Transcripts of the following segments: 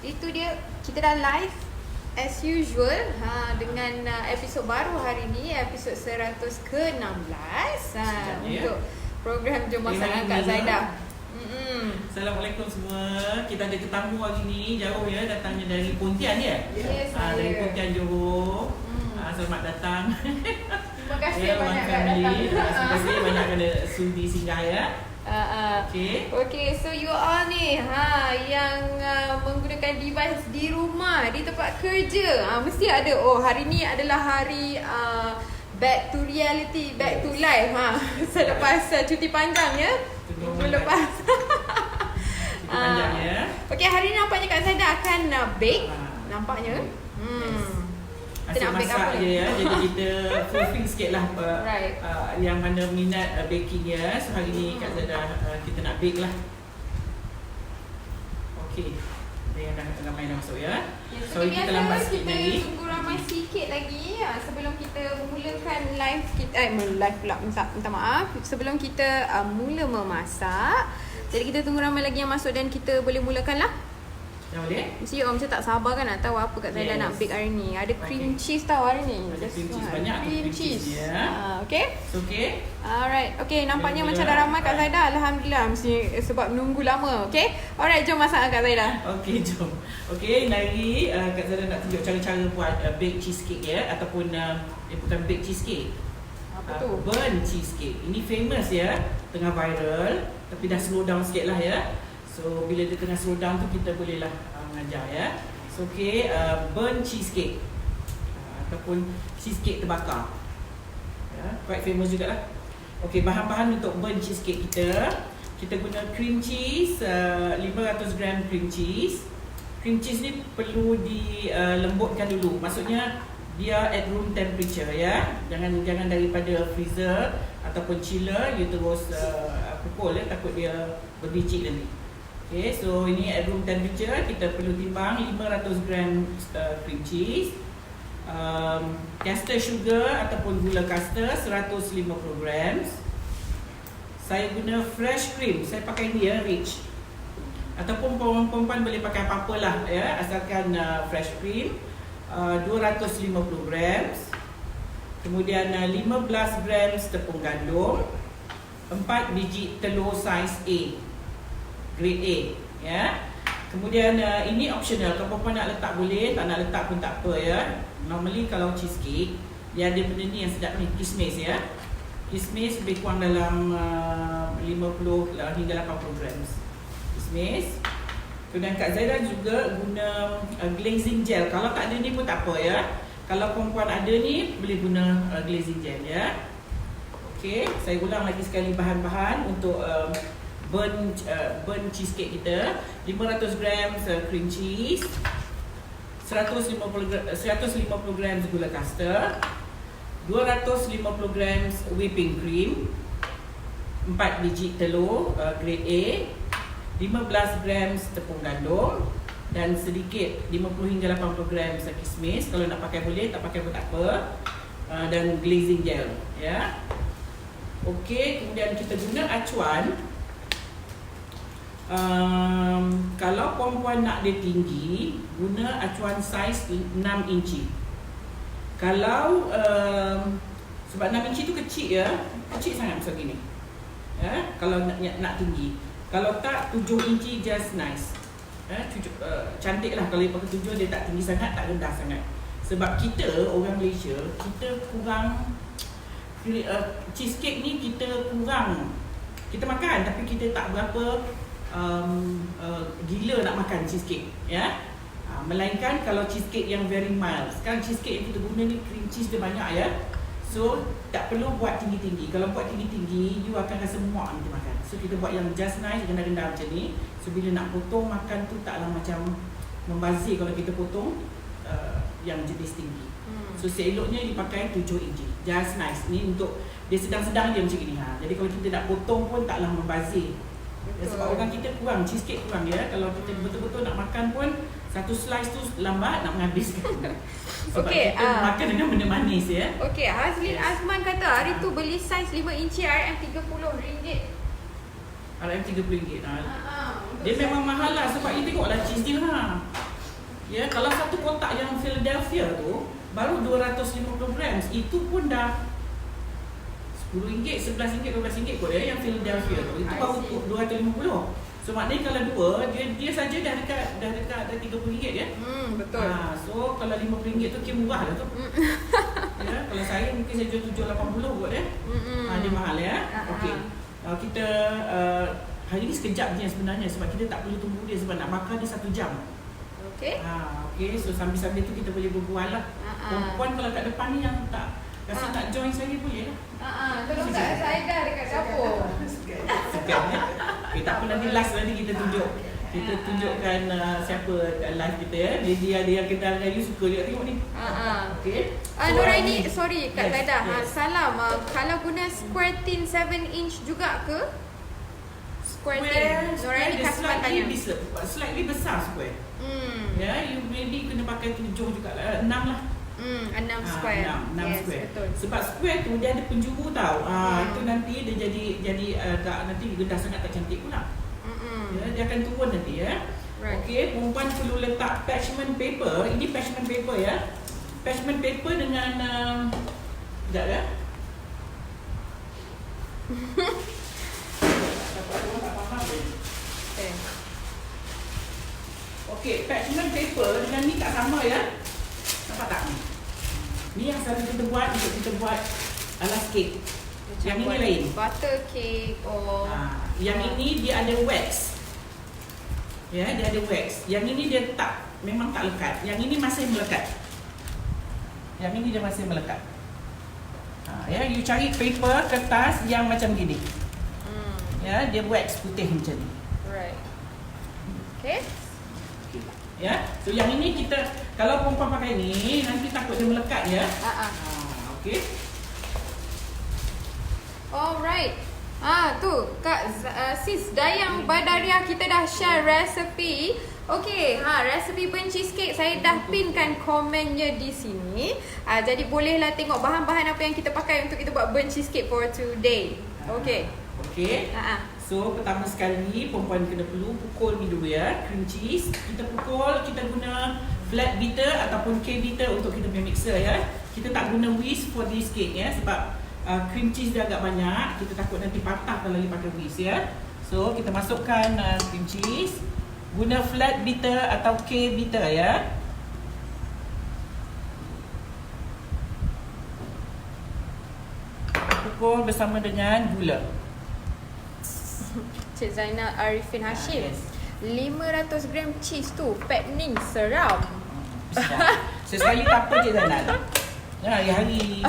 Itu dia, kita dah live as usual dengan episod baru hari ni, episod 100 ke-16 untuk program Jom Masak dengan Kak Zaidah. Assalamualaikum semua. Kita ada tetamu hari ni, jauh ya, datangnya dari Pontian ya. Yes, dari Pontian Johor. Selamat datang. Terima kasih banyak Kak datang. Terima kasih banyak kerana sudi singgah ya. Okay, so you all ni yang menggunakan device di rumah, di tempat kerja, mesti ada, oh hari ni adalah hari back to reality, back to life selepas cuti panjang ya. Minggu lepas. Cuti panjang ya. Okay, hari ni nampaknya Kak Zaidah akan bake. Nampaknya. Asyik masak je ya. Jadi kita fulfill sikit lah Right. yang mana minat baking ya. So hari ni Kak Zaidah kita nak bake lah. Okay, ada yang dah ramai dah masuk ya. So kita lambat sikit kita lagi. tunggu ramai sikit lagi sebelum kita memulakan live kita. Live pula, minta maaf. Sebelum kita mula memasak. Jadi kita tunggu ramai lagi yang masuk dan kita boleh mulakan lah. Dah boleh? Mesti orang macam tak sabar kan nak tahu apa Kak Zaidah nak bake hari ni. Ada cream cheese tau hari ni. Ada cream cheese banyak. Cream cheese ya. Okay. So, okay. Alright. Okay, nampaknya macam dah ramai Kak Zaidah. Alhamdulillah. Mesti sebab menunggu lama. Okay. Alright, jom masak Kak Zaidah. Okay, jom. Okay, hari Kak Zaidah nak tunjuk cara-cara buat bake cheesecake ya. Ataupun bukan bake cheesecake. Apa tu? Burn cheesecake. Ini famous ya. Tengah viral. Tapi dah slow down sikit lah ya. So bila dia tengah slow down tu kita bolehlah mengajar ya. So okay, burn cheesecake ataupun cheesecake terbakar. Ya, quite famous jugalah. Okay, bahan-bahan untuk burn cheesecake kita guna cream cheese, 500 gram cream cheese. Cream cheese ni perlu dilembutkan dulu. Maksudnya dia at room temperature ya. Jangan daripada freezer ataupun chiller you terus pukul ya, takut dia berbicik nanti. Okay, so ini at room temperature. Kita perlu timbang 500 gram cream cheese, caster sugar ataupun gula caster 150 grams. Saya guna fresh cream. Saya pakai ni ya, rich. Ataupun perempuan boleh pakai apa-apa lah ya, asalkan fresh cream. 250 grams. Kemudian 15 grams tepung gandum, 4 biji telur saiz A, grade A ya. Kemudian ini optional. Kalau perempuan nak letak boleh, tak nak letak pun tak apa ya. Normally kalau cheesecake dia ada benda ni yang sedap ni, kismis ya. Kismis lebih kurang dalam 50 hingga 80 grams kismis. Kemudian Kak Zaidah juga guna glazing gel. Kalau tak ada ni pun tak apa ya. Kalau perempuan ada ni boleh guna glazing gel ya. Okey, saya ulang lagi sekali bahan-bahan untuk burn cheesecake kita. 500 grams cream cheese, 150 grams gula caster, 250 grams whipping cream, 4 biji telur grade A, 15 grams tepung gandum dan sedikit 50 hingga 80 grams kismis. Kalau nak pakai boleh, tak pakai pun tak apa. Dan glazing gel ya. Okey, kemudian kita guna acuan. Kalau perempuan nak dia tinggi, guna acuan saiz 6 inci. Kalau sebab 6 inci tu kecil ya, kecil sangat macam gini ya, kalau nak tinggi. Kalau tak 7 inci just nice. Cantik lah. Kalau dia pakai 7 dia tak tinggi sangat, tak rendah sangat. Sebab kita orang Malaysia, kita kurang cheesecake ni kita kurang. Kita makan tapi kita tak berapa gila nak makan cheesecake ya. Melainkan kalau cheesecake yang very mild. Sekarang cheesecake yang kita guna ni cream cheese dia banyak ya. So tak perlu buat tinggi-tinggi. Kalau buat tinggi-tinggi you akan rasa muak nanti makan. So kita buat yang just nice, rendah-rendah macam ni. So bila nak potong makan tu taklah macam membazir kalau kita potong yang jenis tinggi. So seeloknya dipakai 7 inci. Just nice. Ni untuk dia sedang-sedang dia macam ni Jadi kalau kita nak potong pun taklah membazir. Sebab orang kita kurang, cheesecake kurang ya. Kalau kita betul-betul nak makan pun satu slice tu lambat nak menghabiskan. Sebab kita makan dengan benda manis ya. Okey, Hazlin Azman kata hari tu beli saiz 5 inci RM RM30. RM30. Dia memang mahal lah sebab you tengoklah cheese dia Ya, kalau satu kotak yang Philadelphia tu baru 250 gram. Itu pun dah RM10, RM11, RM12 kot ya yang Philadelphia tu. Itu baru 250. So maknanya kalau dua, dia saja dah dekat RM30 ya. Betul. So kalau RM50 tu kira murah lah tu. Ya, kalau saya mungkin saya jual RM780 kot ya. Dia mahal ya. Okey. Kita hari ni sekejap je sebenarnya sebab kita tak perlu tunggu dia sebab nak bakar dia 1 jam. Okey. Okey, so sambil-sambil tu kita boleh berbual lah. Perempuan kalau kat depan ni yang tak rasa nak join saya boleh lah. Tolong Kak Zaidah dekat dapur. Segan ya. Okay, tak apa, nanti last nanti kita tunjuk. Kita tunjukkan siapa live kita ya. Dia ada yang kenal dengan you, suka juga tengok ni. Okey. Nuraini, sorry Kak Yes, Zaidah. yes. Salam. Kalau guna square tin 7 inch juga ke? Square tin. Nuraini kasih tanya. Slightly besar square. Ya, you maybe kena pakai 7 juga lah. 6 lah. 6 square. 6 Yes, square. betul. Sebab square tu dia ada penjuru tau. Itu nanti dia jadi nanti rendah sangat tak cantik pula. Ya, dia akan turun nanti ya. Right. Okey, perempuan perlu letak parchment paper. Ini parchment paper ya. Parchment paper dengan sekejap ya. Okey, parchment paper dengan ni tak sama ya. Nampak tak ni? Ni yang selalu kita buat untuk kita buat alas kek. Yang ini lain. Butter cake or Yang ini dia ada wax. Ya, dia ada wax. Yang ini dia tak, memang tak lekat. Yang ini masih melekat. Yang ini dia masih melekat. Ya, you cari paper kertas yang macam gini. Ya, dia wax putih macam ni. Right. Okay. Ya, so yang ini kita kalau perempuan pakai ni nanti takut dia melekat ya. Okey. Alright. Tu Kak Sis Dayang Badaria kita dah share resepi. Okey, resepi burnt cheesecake saya dah pinkan komennya di sini. Jadi bolehlah tengok bahan-bahan apa yang kita pakai untuk kita buat burnt cheesecake for today. Okey. Okey. So pertama sekali perempuan kena perlu pukul ni dulu ya, cream cheese. Kita pukul, kita guna flat beater ataupun K-beater untuk kita punya mixer ya. Kita tak guna whisk for this cake ya sebab cream cheese dia agak banyak. Kita takut nanti patah kalau pakai whisk ya. So kita masukkan cream cheese. Guna flat beater atau K-beater ya. Pukul bersama dengan gula. Cik Zainal Arifin Hashim. Yes. 500 gram cheese tu fattening seram. Sesekali tak apa je Zainal. Hari-hari.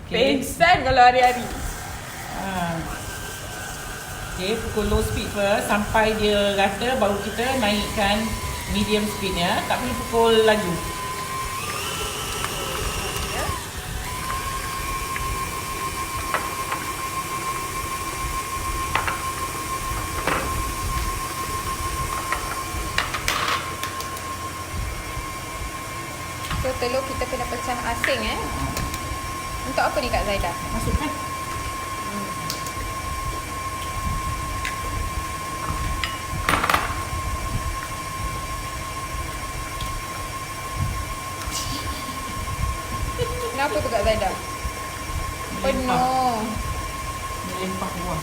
Pengsan kalau hari-hari. Okay, pukul low speed first sampai dia rata baru kita naikkan medium speed ya. Tak boleh pukul laju. So telur kita kena pecah asing Untuk apa ni Kak Zaidah? Masukkan. Kenapa tu Kak Zaidah? Penuh. Melempah buah.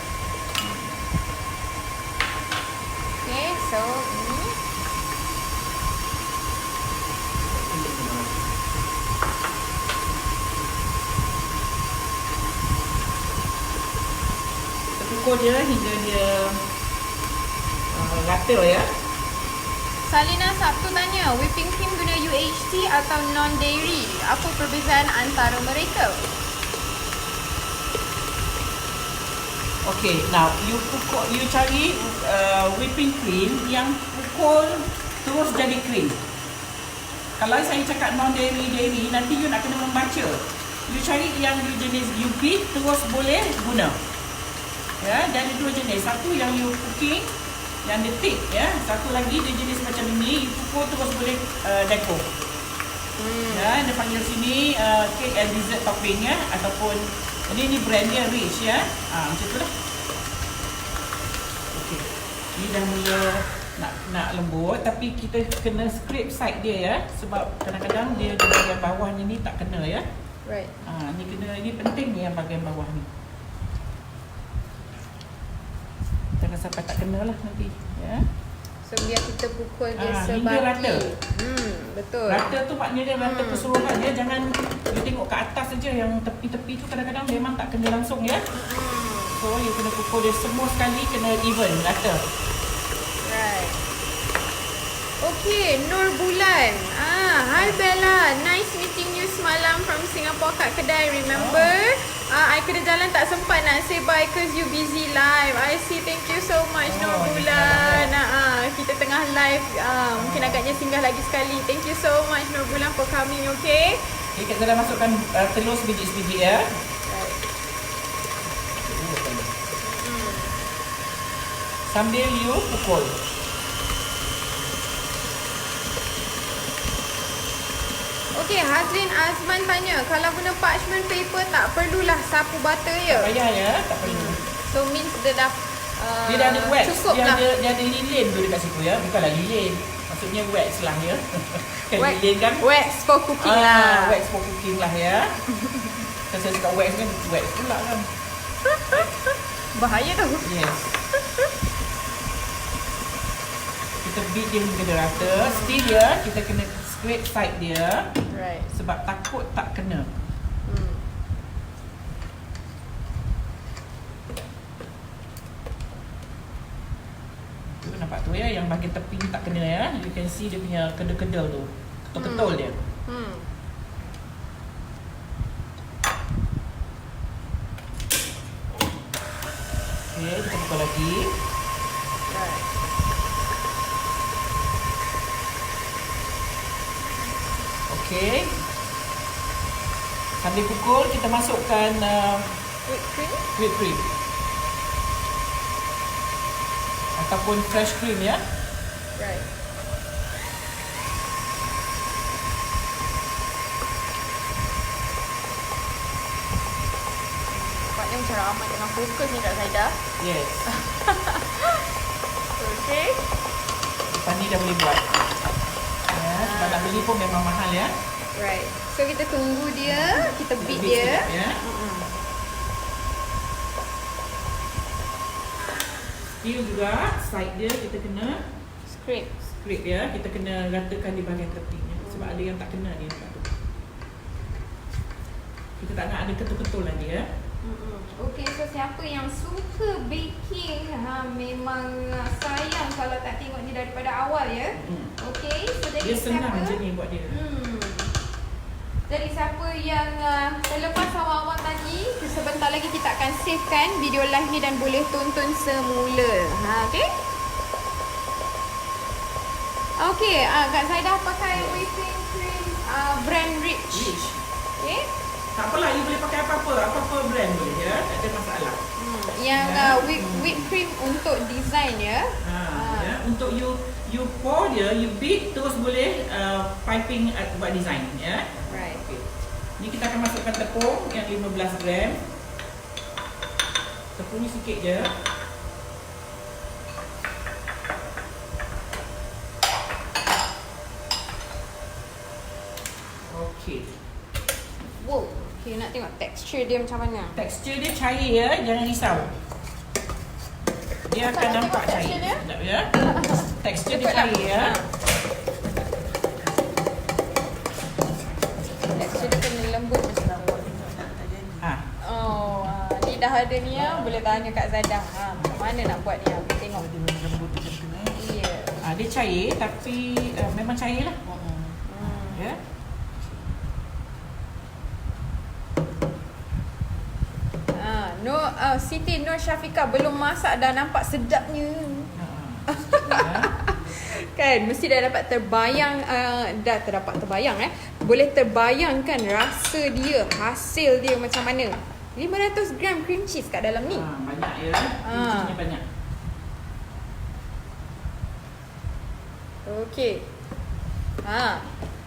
Okay, so ini Pukul dia hingga dia rata ya. Salina Sabtu tanya, whipping cream guna UHT atau non-dairy? Apa perbezaan antara mereka? Okay, now you cari whipping cream yang pukul terus jadi cream. Kalau saya cakap non-dairy, nanti you nak kena membaca. You cari yang you jenis you beat terus boleh guna. Ya, dan dua jenis. Satu yang you cooking, yang dia thick ya. Satu lagi dia jenis macam ini, you pukul terus boleh deco. Ya, dia panggil sini cake and dessert topping ya, ataupun ini brand dia Rich ya. Macam tu lah. Okey. Ni dah mula nak nak lembut, tapi kita kena scrape side dia ya, sebab kadang-kadang dia di bahagian bawahnya ni tak kena ya. Right. Ni penting ni yang bahagian bawah ni. Jangan sampai tak kena lah nanti ya. So biar kita pukul dia hingga rata. Betul. Rata tu maknanya dia rata keseluruhan ya. Jangan you tengok ke atas saja, yang tepi-tepi tu kadang-kadang memang tak kena langsung ya. So you kena pukul dia semua sekali, kena even, rata. Right. Okay, Nur Bulan. Hi Bella. Nice meeting you semalam from Singapore kat kedai. Remember? I kena jalan tak sempat nak say bye cause you busy live. I see. Thank you so much Nur Bulan. Kita tengah live. Mungkin agaknya singgah lagi sekali. Thank you so much Nur Bulan for coming, okay? Okay, kita dah masukkan telur sebiji-sebiji ya. Right. Sambil you pukul. Okay, Hazrin Azman tanya, kalau guna parchment paper tak perlulah sapu butter ya? Tak payah ya, tak perlu. So means dia dah Dia dah ada wax. cukup Dia lah. ada lilin tu dekat situ ya. Bukanlah lilin. Maksudnya wax lah ya. Kan lilin kan? Wax for cooking lah. Wax for cooking lah ya. Kan saya cakap wax kan, wax pula kan. Bahaya tu. Yes. Kita beat dia hingga dia rata. Still ya, kita kena scrape side dia. Right. Sebab takut tak kena. Tu nampak tu ya, yang bahagian tepi ni tak kena ya. You can see dia punya kedel-kedel tu. Ketul-ketul dia. Okay, kita buka lagi. Right. Okay. Sambil pukul, kita masukkan Whipped cream. whipped cream. Ataupun fresh cream ya. Right. Nampaknya macam ramai tengah fokus ni Kak Zaidah. Yes. Okay. Lepas ni dah boleh buat. Ya, sebab nak beli pun memang mahal ya. Right. So kita tunggu dia, kita beat Beat dia. sekejap, ya. Still juga side dia kita kena Scrape. scrape ya. Kita kena ratakan di bahagian tepinya. Sebab ada yang tak kena dia dekat tu. Kita tak nak ada ketul-ketul lagi ya. Okay, so siapa yang suka baking, memang sayang kalau tak tengok ni daripada awal ya. Okay, so jadi Dia senang siapa, je ni buat dia. Jadi siapa yang terlepas awal-awal tadi, sebentar lagi kita akan savekan video live ni dan boleh tonton semula. Okay? Okay, Kak Zaidah pakai whipping cream brand Rich. Okay? Tak apalah, you boleh pakai apa-apa brand boleh ya. Tak ada masalah. Yang Ya. whipped cream untuk design ya. Ya, untuk you pour dia, you beat terus boleh piping buat design ya. Right. Okay. Ni kita akan masukkan tepung yang 15 gram. Tepung ni sikit je. Okey. Wow. Okay, nak tengok tekstur dia macam mana. Tekstur dia cair ya, jangan risau. Dia akan nak nampak tengok cair. tekstur dia? Sekejap ya. Tekstur dia Cepatlah. cair ya. Tekstur dia kena lembut macam tu. Ni dah ada ni ya, boleh tanya Kak Zaidah. Macam mana nak buat dia? Tengok. Ya. Dia cair tapi memang cair lah. Ya. Siti Nur Syafiqah belum masak dah nampak sedapnya. Kan mesti dah dapat terbayang, boleh terbayangkan rasa dia, hasil dia macam mana. 500 gram cream cheese kat dalam ni. Banyak ya. Cream cheese banyak. Okey.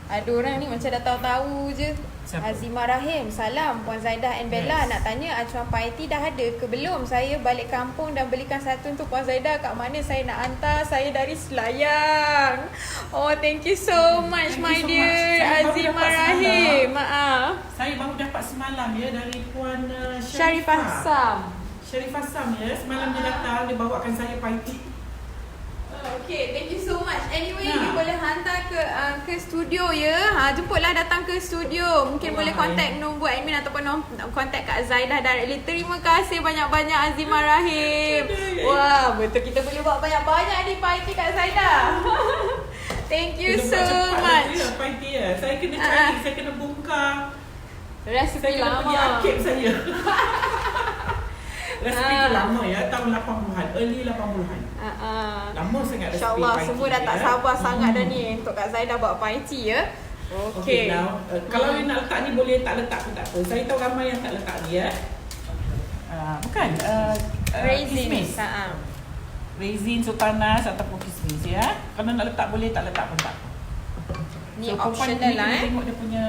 Ada orang ni macam dah tahu-tahu je Siapa? Azimah Rahim. Salam Puan Zaidah and Bella. Yes. Nak tanya acuan parti dah ada ke belum? Saya balik kampung dan belikan satu untuk Puan Zaidah. Kat mana saya nak hantar? Saya dari Selayang. Oh, thank you so much, Thank my you so dear much. Saya baru Azimah dapat Rahim. semalam. Maaf. Saya baru dapat semalam ya dari Puan Sharifah Sam. Sharifah Sam ya. Semalam dia datang, dia bawakan saya parti. Okay, thank you so much. Anyway, Ya. you boleh hantar ke studio ya. Jemputlah datang ke studio. Mungkin boleh contact nombor admin ataupun contact Kak Zaidah directly. Terima kasih banyak-banyak Azimah Rahim. Wah, betul kita boleh buat banyak-banyak ni party Kak Zaidah. Thank you so much. Parti ya. Saya kena cari, saya kena bongkar. Resipi Saya kena pergi lama. arcade saya. Resipi tu lama ya, tahun 80-an, early 80-an. Lama sangat resipi InsyaAllah party semua dah tak ya. sabar sangat dah ni untuk Kak Zaidah buat party ya. Okay, now kalau you nak letak ni boleh tak letak pun tak apa. Saya tahu ramai yang tak letak ni ya. Bukan Raisin. kismis. Raisin, sultanas ataupun kismis ya. Kalau nak letak boleh, tak letak pun tak apa. Ni perempuan optional ni lah kena tengok dia punya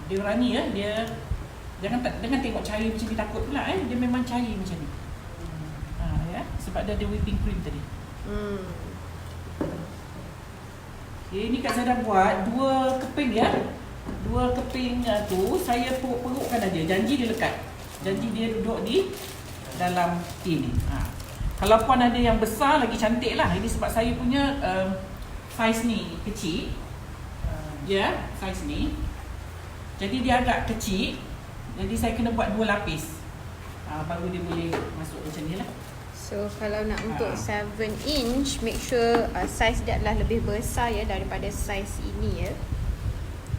dia berani ya, dia jangan tengok cari macam dia takut pula dia memang cari macam ni. Ya, sebab dia ada whipping cream tadi. Okay, ni Kak Zaidah buat 2 keping ya. 2 keping tu saya perukkan aja. Janji dia lekat. Janji dia duduk di dalam tin ni. Kalau puan ada yang besar lagi cantik lah. Ini sebab saya punya saiz ni kecil. Ya, saiz ni. Jadi dia agak kecil. Jadi saya kena buat 2 lapis. Baru dia boleh masuk macam ni lah. So kalau nak untuk 7 inch, make sure saiz dia adalah lebih besar ya daripada saiz ini ya.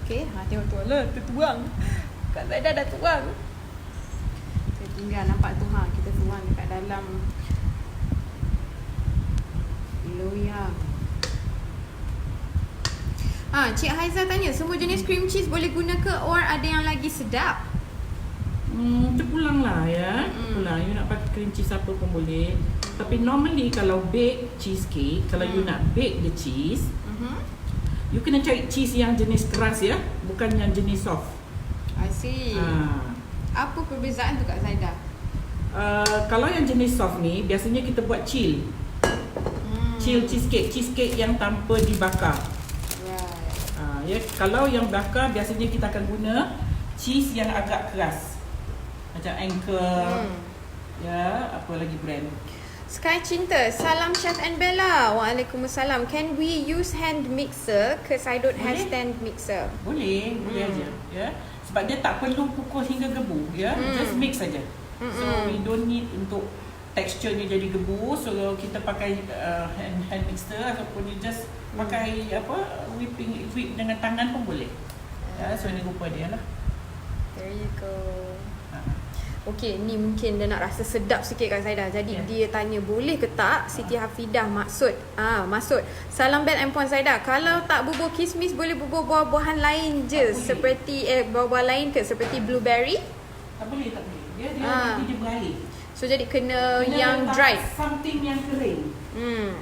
Okay, tengok tu lah, tertuang. Kak Zaidah dah tuang. Kita tinggal nampak tu kita tuang dekat dalam loyang. Cik Haiza tanya, semua jenis cream cheese boleh guna ke or ada yang lagi sedap? Terpulang lah ya. Terpulang. You nak pakai cream cheese apa pun boleh. Tapi normally kalau bake cheesecake, kalau you nak bake the cheese, you kena cari cheese yang jenis keras ya, bukan yang jenis soft. I see. Apa perbezaan tu Kak Zaidah? Kalau yang jenis soft ni, biasanya kita buat chill. Chill cheesecake, cheesecake yang tanpa dibakar. Right. Ya, kalau yang bakar biasanya kita akan guna cheese yang agak keras. Macam Anchor. Ya, apa lagi brand? Sky Cinta, salam Chef and Bella. Waalaikumsalam. Can we use hand mixer? Cause I don't have stand mixer. Boleh aja. Ya. Sebab dia tak perlu pukul hingga gebu, ya. Just mix saja. So we don't need untuk teksturnya jadi gebu. So kita pakai hand mixer ataupun you just pakai whip dengan tangan pun boleh. Ya, so ni rupa dia lah. There you go. Okay, ni mungkin dia nak rasa sedap sikit Kak Zaidah. Jadi dia tanya boleh ke tak Siti Hafidah maksud. Maksud. Salam Bel and Puan Zaidah. Kalau tak bubur kismis boleh bubur buah-buahan lain je. Seperti buah-buahan lain ke seperti blueberry? Tak boleh. Dia nanti dia berair. So jadi kena yang dry. Something yang kering.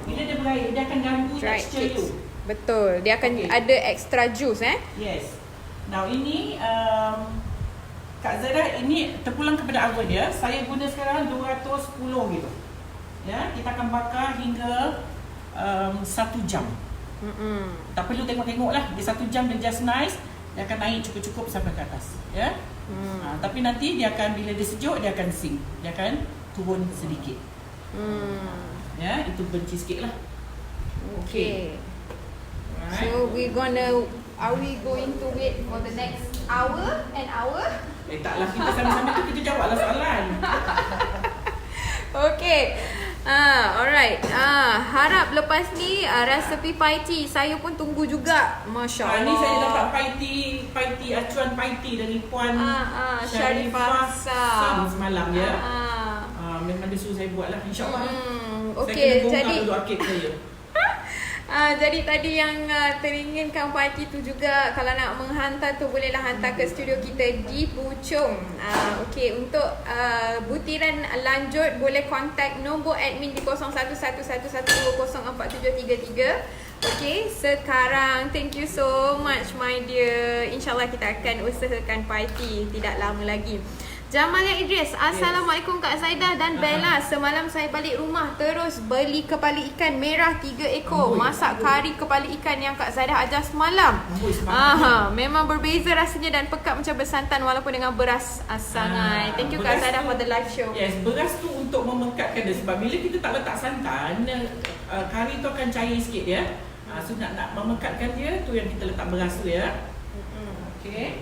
Bila dia berair dia akan ganggu Dry tekstur you. Betul. Dia akan ada extra juice Yes. Now ini Kak Zaidah, ini terpulang kepada oven ya. Saya guna sekarang 210 gitu. Ya, kita akan bakar hingga 1 jam. Tak perlu tengok-tengok lah. Di 1 jam dia just nice. Dia akan naik cukup-cukup sampai ke atas. Ya. Tapi nanti dia akan, bila dia sejuk, dia akan sink. Dia akan turun sedikit. Ya, itu benci sikit lah. Okay. Right. So are we going to wait for the next an hour? Taklah, kita sambil-sambil tu kita jawablah soalan. Okay. Alright. Harap lepas ni resepi paiti saya pun tunggu juga. Masya Allah. Ni saya dapat paiti acuan paiti dari Puan Sharifah Sam semalam ya. Memang dia suruh saya buat lah, insyaAllah. Okay, saya kena jadi bongkar arcade saya. Jadi tadi yang teringinkan parti tu juga, kalau nak menghantar tu bolehlah hantar ke studio kita di Puchong. Okey, untuk butiran lanjut boleh contact nombor admin di 0111104733 Okay, sekarang thank you so much my dear. InsyaAllah kita akan usahakan party tidak lama lagi. Jamalia Idris, Assalamualaikum Kak Zaidah dan Bella. Semalam saya balik rumah terus beli kepala ikan merah 3 ekor. Masak kari kepala ikan yang Kak Zaidah ajar semalam. Memang berbeza rasanya dan pekat macam bersantan walaupun dengan beras sangai. Thank you Kak Zaidah for the live show. Yes, beras tu untuk memekatkan dia. Sebab bila kita tak letak santan, kari tu akan cair sikit ya. So nak memekatkan dia, tu yang kita letak beras tu ya. Okay.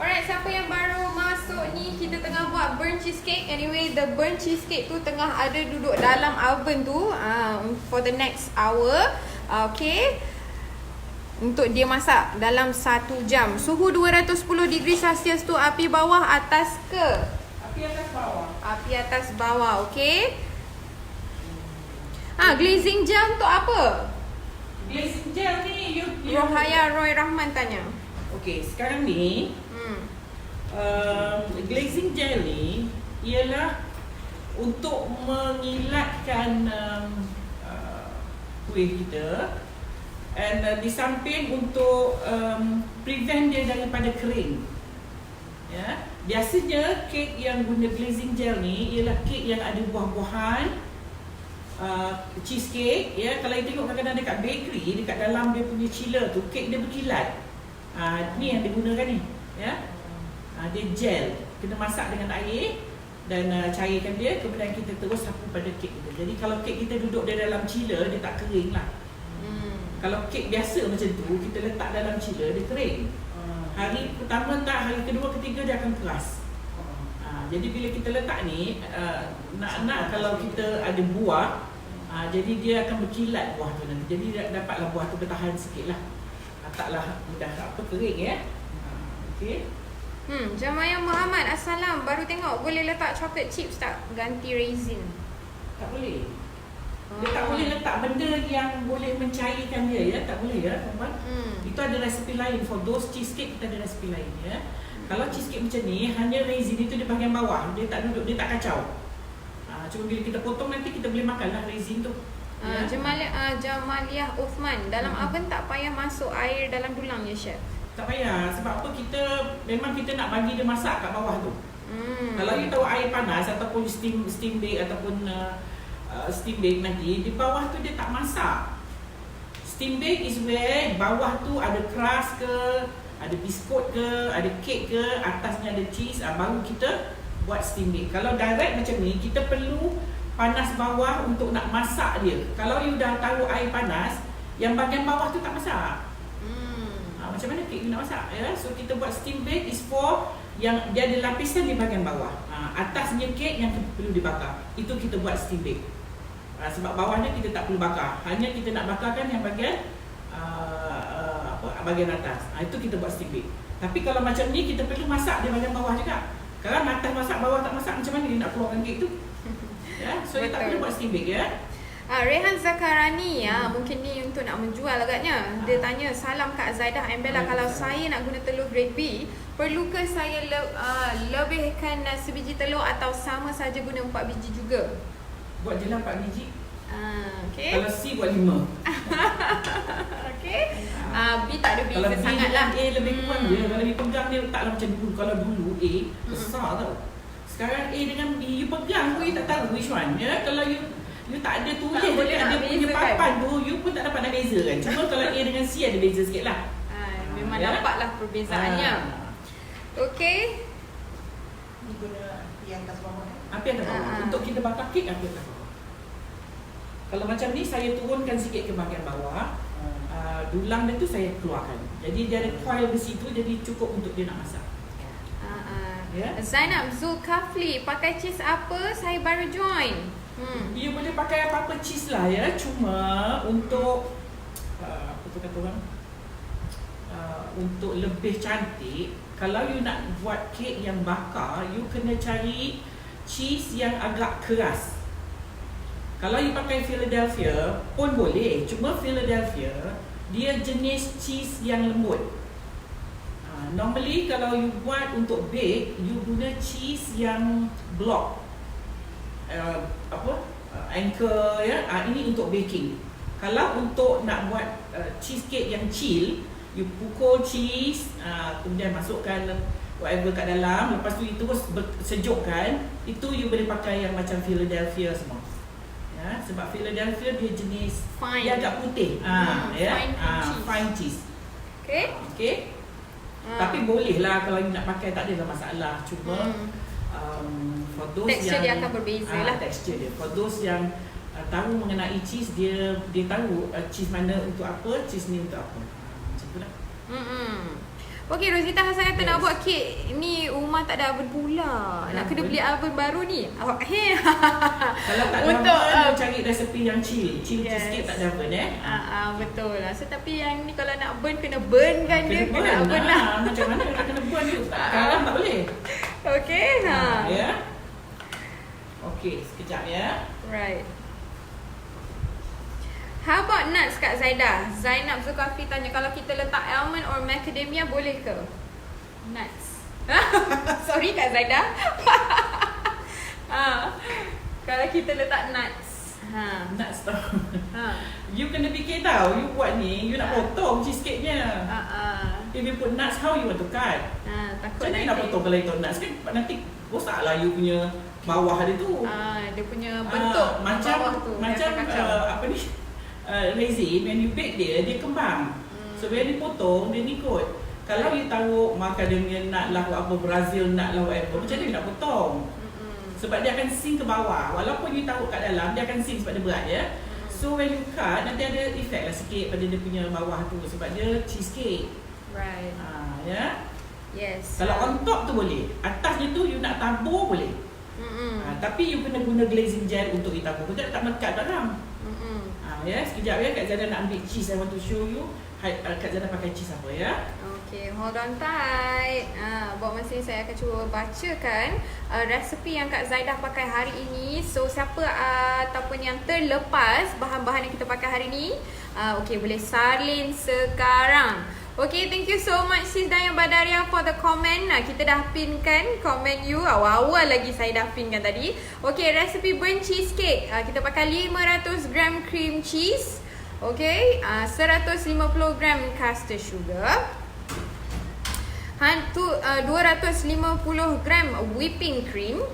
Alright, siapa yang baru masuk ni, kita tengah buat burnt cheesecake. Anyway, the burnt cheesecake tu tengah ada duduk dalam oven tu for the next hour. Okay, untuk dia masak dalam 1 jam. Suhu 210 degree Celsius tu api bawah atas ke? Api atas bawah. Api atas bawah, okay. Glazing gel untuk apa? Glazing gel ni Rohaya Roy Rahman tanya. Okay, sekarang ni glazing gel ni ialah untuk mengilatkan kuih kita, and di samping untuk prevent dia daripada kering. Ya, biasanya kek yang guna glazing gel ni ialah kek yang ada buah-buahan, cheesecake ya. Kalau you tengok kadang-kadang dekat bakery, dekat dalam dia punya chiller tu, kek dia berkilat. Ni yang digunakan ni ya. Dia gel, kena masak dengan air dan cairkan dia, kemudian kita terus sapu pada kek kita. Jadi kalau kek kita duduk di dalam chiller, dia tak kering lah. Kalau kek biasa macam tu, kita letak dalam chiller, dia kering. Hari pertama tak, hari kedua, ketiga dia akan keras. Jadi bila kita letak ni, nak kalau kita ada buah, jadi dia akan berkilat buah tu nanti. Jadi dapatlah buah tu bertahan sikit lah. Taklah mudah kering ya. Okay. Jamaya Muhammad, Assalam. Baru tengok, boleh letak chocolate chips tak? Ganti raisin. Tak boleh. Dia tak boleh letak benda yang boleh mencairkan dia ya. Tak boleh ya, teman. Itu ada resipi lain. For those cheesecake, kita ada resipi lain ya. Kalau cheesecake macam ni, hanya raisin itu di bahagian bawah. Dia tak duduk, dia tak kacau. Cuma bila kita potong nanti, kita boleh makan lah raisin tu. Jamaliah Uthman, dalam oven tak payah masuk air dalam dulang ya Chef? Tak payah, sebab apa, memang kita nak bagi dia masak kat bawah tu. Kalau you tahu air panas ataupun steam bake ataupun steam bake nanti, di bawah tu dia tak masak. Steam bake is where bawah tu ada crust ke, ada biskut ke, ada kek ke, atasnya ada cheese, baru kita buat steam bake. Kalau direct macam ni, kita perlu panas bawah untuk nak masak dia. Kalau you dah tahu air panas, yang bahagian bawah tu tak masak. Macam mana kek nak masak ya? So kita buat steam bake is for yang dia ada lapisan di bahagian bawah. Atasnya kek yang perlu dibakar. Itu kita buat steam bake. Sebab bawahnya kita tak perlu bakar. Hanya kita nak bakarkan yang bahagian bahagian atas. Itu kita buat steam bake. Tapi kalau macam ni, kita perlu masak di bahagian bawah juga. Kalau atas masak, bawah tak masak, macam mana dia nak keluarkan kek tu? Ya, so dia tak perlu buat steam bake ya. Rehan Zakarani mungkin ni untuk nak menjual agaknya. Dia tanya, salam Kak Zaidah and Bella, kalau saya nak guna telur grade B, perlukah saya lebihkan sebiji telur atau sama saja guna 4 biji juga? Buat je lah 4 biji. Okay. Kalau C buat 5. Okay. B tak ada beza sangat lah. A lebih kurang je. Kalau you pegang dia letaklah macam dulu. Kalau dulu A besar tau. Sekarang A dengan B you pegang pun you tak tahu which one ya. Kalau you tak ada tulis boleh ada punya papan tu, you pun tak dapat nak beza kan. Cuma kalau A dengan C ada beza sikit lah. Memang nampaklah perbezaannya. Okay. Ni guna api atas bawah. Api atas bawah. Untuk kita bakar kek, api atas bawah. Kalau macam ni, saya turunkan sikit ke bahagian bawah. Dulang dia tu saya keluarkan. Jadi dia ada coil besi tu, jadi cukup untuk dia nak masak. Zainab Zulkafli, pakai cheese apa? Saya baru join. You boleh pakai apa-apa cheese lah ya. Cuma untuk apa tu kata orang, untuk lebih cantik, kalau you nak buat kek yang bakar, you kena cari cheese yang agak keras. Kalau you pakai Philadelphia pun boleh, cuma Philadelphia dia jenis cheese yang lembut. Normally kalau you buat untuk bake, you guna cheese yang block, Anchor ya. Ini untuk baking. Kalau untuk nak buat cheesecake yang chill, you pukul cheese, kemudian masukkan whatever kat dalam, lepas tu itu sejukkan, itu you boleh pakai yang macam Philadelphia semua. Ya, sebab Philadelphia dia jenis Fine. dia agak putih. Fine cheese. Okay. Tapi boleh lah kalau you nak pakai, tak ada masalah. Cuma for those tekstur yang dia akan berbeza lah. Tekstur dia. For those yang tahu mengenai cheese, dia tahu cheese mana untuk apa, cheese ni untuk apa. Macam tu lah. Okay, Rosita Hassan kata Yes. nak buat kek ni rumah tak ada oven pula. Nak kena beli oven baru ni. Kalau tak ada Untuk, oven, cari resepi yang chill. Chill Yes. cheesecake tak ada oven Betul lah. So tapi yang ni kalau nak burn, kena burn kan dia. Kena burn Kena oven lah. Macam mana nak kena burn tu? Kalau tak boleh. Okay. Ya. Okay, sekejap ya. Right. How about nuts Kak Zaidah? Zainab Zulkafli tanya, kalau kita letak almond or macadamia boleh ke? Nuts. Sorry Kak Zaidah. Kalau kita letak nuts. Nuts tau. You kena fikir tau, you buat ni, you nak potong cheesecake-nya. If you put nuts, how you want to cut? Takut Macam mana nak potong kalau itu nuts kan? Nanti rosak lah you punya bawah dia tu. Dia punya bentuk bawah tu. Macam apa ni? Resin, when you bake dia kembang. So when you potong, dia ikut. Kalau you taruh macadamia nut lah, apa Brazil nut lah, whatever, macam mana you nak potong? Sebab dia akan sink ke bawah. Walaupun you taruh kat dalam, dia akan sink sebab dia berat ya. So when you cut, nanti ada effect lah sikit pada dia punya bawah tu. Sebab dia cheesecake. Right. Ya. Yes. Kalau on top tu boleh. Atasnya tu you nak tabur boleh. Tapi you kena guna glazing gel untuk ditabur. Kita tak melekat dalam. Ya, sekejap ya, Kak Zana nak ambil cheese. I want to show you Kak Zana pakai cheese apa ya. Okay, hold on tight. Buat masa ni saya akan cuba bacakan resepi yang Kak Zaidah pakai hari ini. So siapa ataupun yang terlepas bahan-bahan yang kita pakai hari ni, okay, boleh salin sekarang. Okay, thank you so much Sis Dayang Badaria for the comment. Kita dah pinkan komen you. Awal-awal lagi saya dah pinkan tadi. Okay, resepi burnt cheesecake. Kita pakai 500 gram cream cheese. Okay, 150 gram custard sugar, 250 gram whipping cream,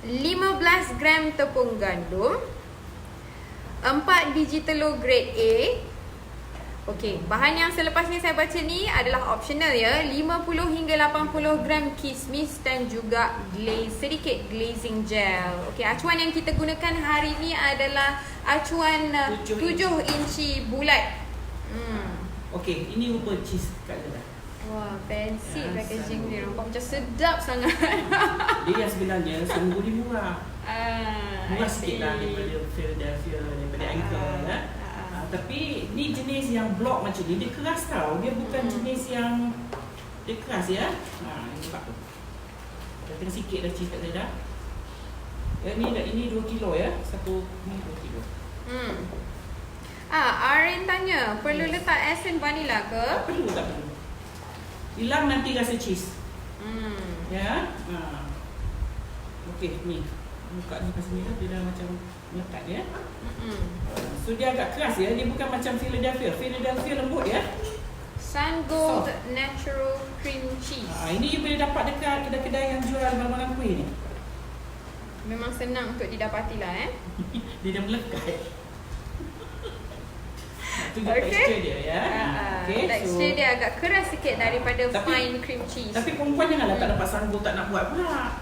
15 gram tepung gandum, 4 biji telur grade A. Okey, bahan yang selepas ni saya baca ni adalah optional ya. 50 hingga 80 gram kismis dan juga sedikit glazing gel. Okey, acuan yang kita gunakan hari ni adalah acuan 7 inci bulat. Okey, ini rupa cheese Kak Zana. Wah, fancy Ya, packaging sanggup. dia. Nampak macam sedap sangat. Dia yang sebenarnya sanggup dia murah. Murah I sikit lah see. daripada Philadelphia, daripada Anchor ya. Tapi ni jenis yang block macam ni, dia keras tau. Dia bukan jenis yang dia keras ya. Ini sebab tu. Dah kena sikit dah cheese kat saya dah. Ini 2 kilo ya. Ni 2 kilo. Aren tanya, perlu letak esen vanilla ke? Tak perlu. Hilang nanti rasa cheese. Ya. Okey, ni. Buka ni pasal ni dia dah macam melekat ya. So dia agak keras ya. Dia bukan macam Philadelphia. Philadelphia lembut ya. Sun Gold Soft. Natural Cream Cheese. Ini you boleh dapat dekat kedai-kedai yang jual barang-barang kuih ni. Memang senang untuk didapati lah Dia dah melekat. Tunjuk Okay. tekstur dia ya. Tekstur dia agak keras sikit daripada fine cream cheese. Tapi perempuan janganlah tak dapat sanggup tak nak buat pula.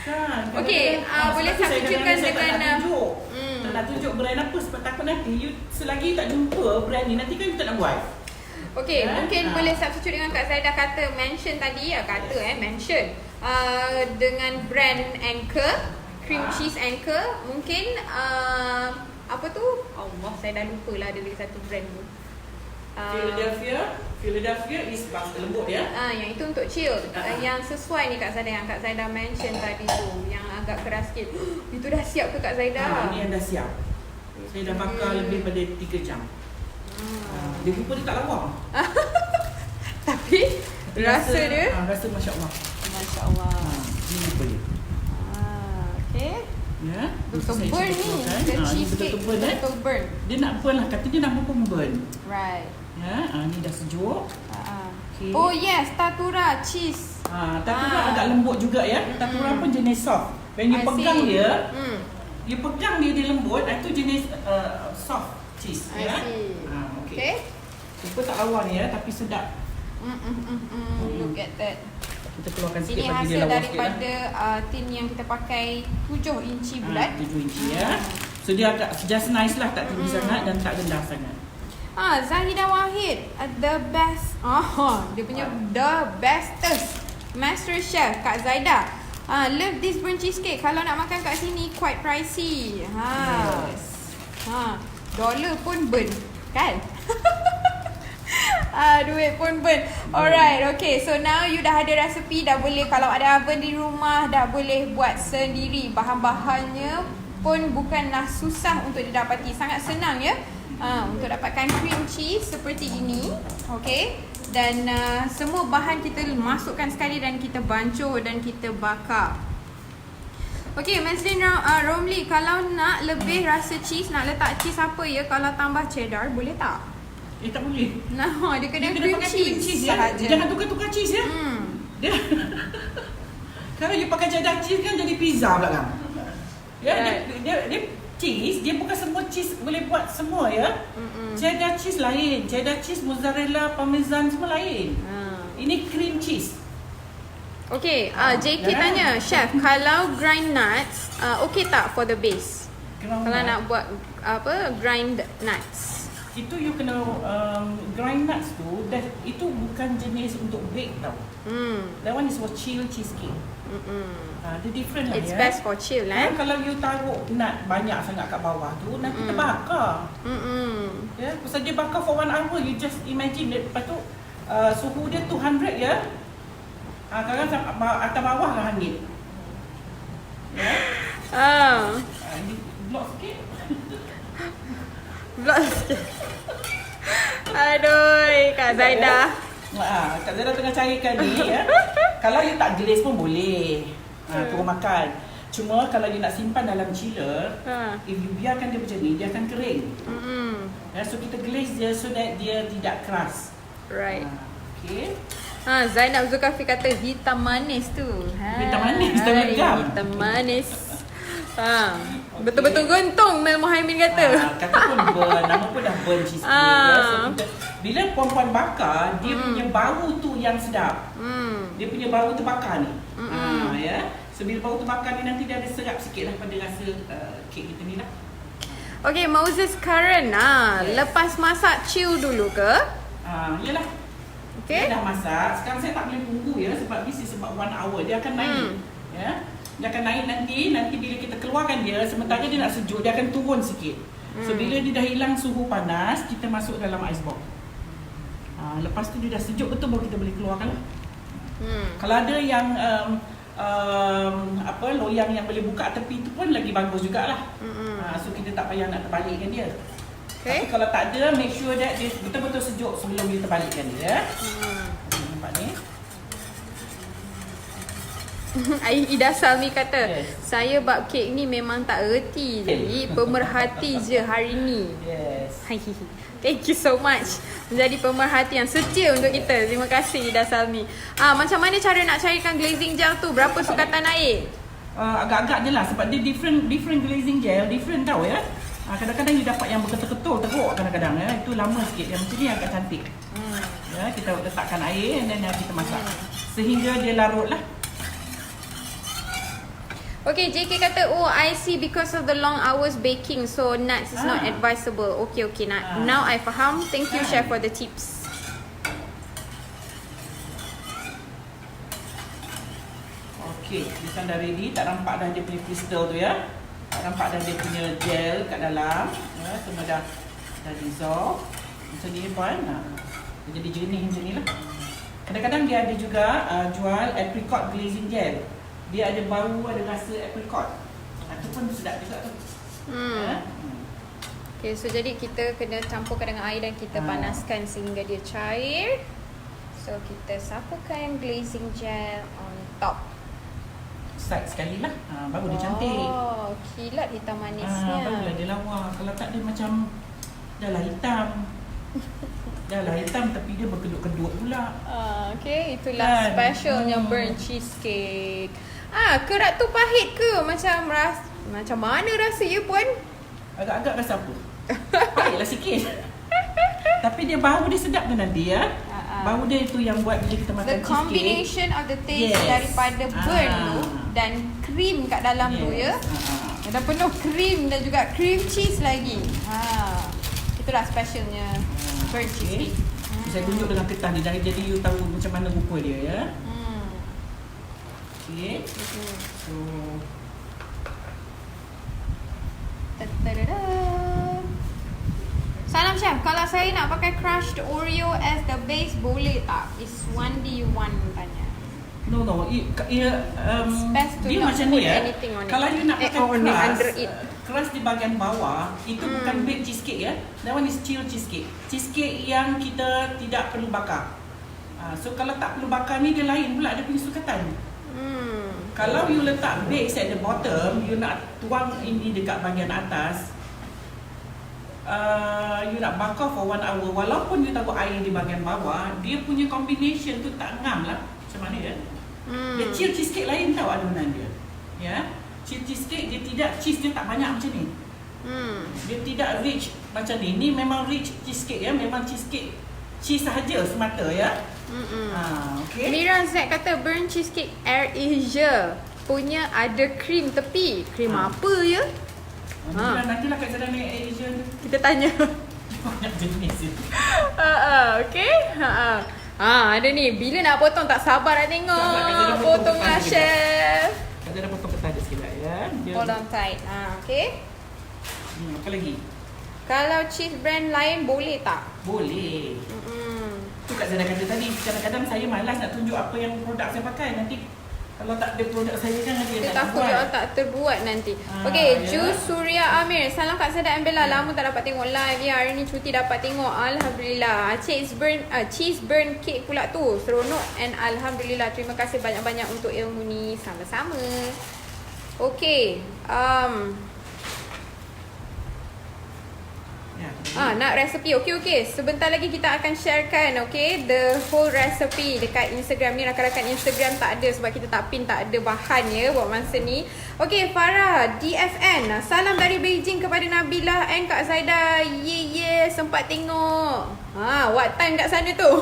Kan. Okey, boleh sebab tu saya substitutekan kadang-kadang saya tak dengan, nak tunjuk. Tak nak tunjuk brand apa sebab takut nanti you selagi tak jumpa brand ni nanti kan you tak nak buat. Okey, Ya? mungkin boleh substitute dengan Kak Zaidah kata mention tadi, mention dengan brand Anchor, cream cheese Anchor. Mungkin apa tu? Allah, saya dah lupa lah ada lagi satu brand tu. Philadelphia is pasta lembut ya. Yang itu untuk chill. Yang sesuai ni Kak Zaidah, yang Kak Zaidah mention tadi tu, yang agak keras sikit. Itu dah siap ke Kak Zaidah? Ni yang dah siap. Saya dah bakar lebih pada 3 jam. Dia rupa dia tak lawang. Tapi rasa dia rasa Masya Allah. Masya Allah. Ni rupa dia. Okay. Ya. Betul Saya burn cuba ni. keluarkan. The Ni cheesecake betul-betul burn betul burn. Dia nak burn lah, kata dia nama pun burn. Right. Ya, ni dah sejuk. Okay. Oh yes, tatura cheese. Tatura agak lembut juga ya. Tatura pun jenis soft. When you I pegang see. dia, you pegang dia lembut, itu jenis soft cheese I ya. see. Okay. Rupa tak lawa ni ya, tapi sedap. Look at that. Kita keluarkan sikit Ini bagi dia hasil lawa sikit daripada tin yang kita pakai 7 inci bulat. 7 inci ya. So dia agak just nice lah, tak tinggi sangat dan tak rendah sangat. Zahida Wahid, the best. Dia punya the bestest master chef Kak Zaida. Love this burnt cheesecake. Kalau nak makan kat sini quite pricey. Yes. Dollar pun burn, kan? Duit pun burn. Alright, okay. So now you dah ada resepi, dah boleh, kalau ada oven di rumah, dah boleh buat sendiri. Bahan-bahannya pun bukanlah susah untuk didapati. Sangat senang ya. Untuk dapatkan cream cheese seperti ini. Okay. Dan semua bahan kita masukkan sekali dan kita bancuh dan kita bakar. Okay, Maslin Romli, kalau nak lebih rasa cheese, nak letak cheese apa ya? Kalau tambah cheddar, boleh tak? Tak boleh. Nah, dia kena Dia cream pakai cheese, cream cheese ya. sahaja. Jangan tukar-tukar cheese ya. Dia kalau you pakai cheddar cheese kan jadi pizza belakang. Ya, dia cheese, dia bukan semua cheese boleh buat semua ya. Cheddar cheese lain, cheddar cheese, mozzarella, parmesan semua lain. Ini cream cheese. Okay, JK tanya, Chef, kalau grind nuts, okay tak for the base? Kalau nak buat grind nuts. Itu you kena grind nuts tu, itu bukan jenis untuk bake tau. That one is for chill cheesecake. Dia different lah. It's best for chill Kalau you taruh nut banyak sangat kat bawah tu, nanti terbakar. Ya, pasal dia bakar for 1 hour, you just imagine. Lepas tu suhu dia 200 ya. Kadang atas bawah lah hangit. Ya. Ini block sikit. Block sikit. Aduh, Kak Zaida. Kak Zaida tengah carikan ni ya. Kalau you tak glaze pun boleh. Turun makan. Cuma kalau you nak simpan dalam chiller, if you biarkan dia macam ni, dia akan kering. So kita glaze dia so that dia tidak keras. Right. Okay. Zainab Zulkafli kata hitam manis tu. Hitam manis, hitam legam. Hitam manis. Betul-betul gontung Mel Muhaimin kata. Kata pun burn, nama pun dah burn cheesecake. Bila perempuan bakar, dia punya bau tu yang sedap. Dia punya bau terbakar ni. Ya. So bila bau terbakar ni nanti dia ada serap sikit lah pada rasa kek kita ni lah. Okay, Moses Karen. Lepas masak chill dulu ke? Yelah. Okay. Dia dah masak. Sekarang saya tak boleh tunggu ya, sebab this is about 1 hour. Dia akan naik. Ya. Dia akan naik nanti bila kita keluarkan dia, sementara dia nak sejuk, dia akan turun sikit. So bila dia dah hilang suhu panas, kita masuk dalam ice box. Lepas tu dia dah sejuk betul, baru kita boleh keluarkan lah. Kalau ada yang loyang yang boleh buka tepi tu pun lagi bagus jugalah. So kita tak payah nak terbalikkan dia. Okay. Tapi kalau tak ada, make sure that dia betul-betul sejuk sebelum kita terbalikkan dia. Nampak ni. Ida Salmi kata, saya bab kek ni memang tak erti. Jadi pemerhati je hari ni. Yes. Thank you so much. Menjadi pemerhati yang setia untuk kita. Terima kasih Ida Salmi. Macam mana cara nak cairkan glazing gel tu? Berapa sukatan air? Agak-agak je lah, sebab dia different glazing gel, different tau ya. Kadang-kadang you dapat yang berketul-ketul teruk kadang-kadang ya. Itu lama sikit. Yang macam ni agak cantik. Ya, kita letakkan air dan kita masak sehingga dia larut lah. Okay, JK kata, oh I see because of the long hours baking, so nuts is not advisable. Okay, now I faham. Thank you chef for the tips. Okay, this one dah ready. Tak nampak dah dia punya kristal tu ya. Tak nampak dah dia punya gel kat dalam ya. Semua dah dissolve. Macam ni puan. Dia jadi jernih macam ni lah. Kadang-kadang dia ada juga jual apricot glazing gel. Dia ada bau, ada rasa apricot. Itu pun sedap juga tu. Okay, so jadi kita kena campurkan dengan air dan kita panaskan sehingga dia cair. So kita sapukan glazing gel on top. side sekali lah. Baru dia cantik. Oh, kilat hitam manisnya. Barulah dia lawa. Kalau tak dia macam dah lah hitam. Dah lah hitam tapi dia berkedut-kedut pula. Okay, itulah specialnya burnt cheesecake. Kerak tu pahit ke? Macam mana rasa ya Puan? Agak-agak rasa apa? Pahitlah sikit. Tapi dia bau dia sedap tu nanti ya. Bau dia itu yang buat bila kita makan The cheesecake. combination of the taste daripada burn tu dan krim kat dalam tu ya. Ada penuh krim dan juga cream cheese lagi. Itulah specialnya burnt cheesecake. Saya tunjuk dengan kertas dia jadi you tahu macam mana rupa dia ya. Okay. So Salam Chef, kalau saya nak pakai crushed Oreo as the base boleh tak? Is 1D1 tanya. No, dia not macam put ni ya. anything on it. Kalau you nak pakai under it. crust di bahagian bawah itu bukan baked cheesecake ya. That one is chill cheesecake. Cheesecake yang kita tidak perlu bakar. So kalau tak perlu bakar ni dia lain pula, dia punya sukatan. Kalau you letak base at the bottom, you nak tuang ini dekat bahagian atas, you nak bakar for 1 hour, walaupun you taruh air di bahagian bawah, dia punya combination tu tak ngam lah. Macam mana ya? Dia chill cheesecake lain tau adunan dia. Ya, chill cheesecake dia tidak, cheese dia tak banyak macam ni. Dia tidak rich macam ni. Ni memang rich cheesecake ya, memang cheesecake cheese sahaja semata ya. Okay. Mira Zack kata burnt cheesecake Air Asia punya ada krim tepi. Krim apa ya? Nantilah kat sana ni Asia tu. Kita tanya. Banyak jenis itu. Okay. Ada ni. Bila nak potong tak sabar nak tengok. Potong lah chef. Kita dah potong ketat dia sekejap ya. Hold on tight. Okay. Apa lagi? Kalau cheese brand lain boleh tak? Boleh. Tu Kak Zana kata tadi, kadang-kadang saya malas nak tunjuk apa yang produk saya pakai. Nanti kalau tak ada produk saya kan nanti dia takut dia tak terbuat nanti. Okay, Jus Surya Amir. Salam Kak Sada and Bella. Lama tak dapat tengok live ya. Hari ni cuti dapat tengok. Alhamdulillah. Cheese burn cake pula tu. Seronok and Alhamdulillah. Terima kasih banyak-banyak untuk ilmu ni. Sama-sama. Okay. Nak resepi. Okay. Sebentar lagi kita akan sharekan the whole recipe dekat Instagram ni. Rakan-rakan Instagram tak ada sebab kita tak pin, tak ada bahan ya buat masa ni. Okay, Farah DFN. Salam dari Beijing kepada Nabila and Kak Zaida. Sempat tengok. What time kat sana tu?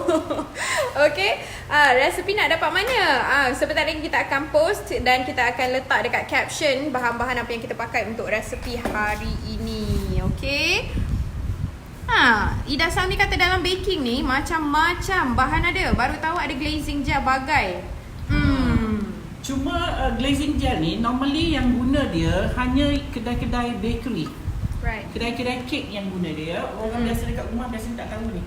Okay. Resipi nak dapat mana? Sebentar lagi kita akan post dan kita akan letak dekat caption bahan-bahan apa yang kita pakai untuk resipi hari ini. Okay. Ida Salmi kata dalam baking ni macam-macam bahan ada. Baru tahu ada glazing gel bagai. Cuma glazing gel ni normally yang guna dia hanya kedai-kedai bakery. Right. Kedai-kedai kek yang guna dia. Orang biasa dekat rumah biasanya tak tahu ni.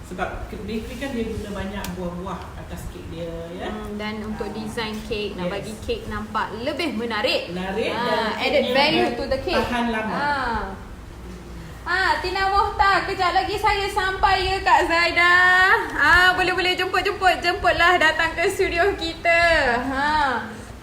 Sebab bakery kan dia guna banyak buah-buah atas kek dia ya. Dan untuk design kek, nak bagi kek nampak lebih menarik. Dan added value to the cake. Tahan lama. Tina Mohtar, kejap lagi saya sampai ya Kak Zaida. Boleh jemputlah datang ke studio kita.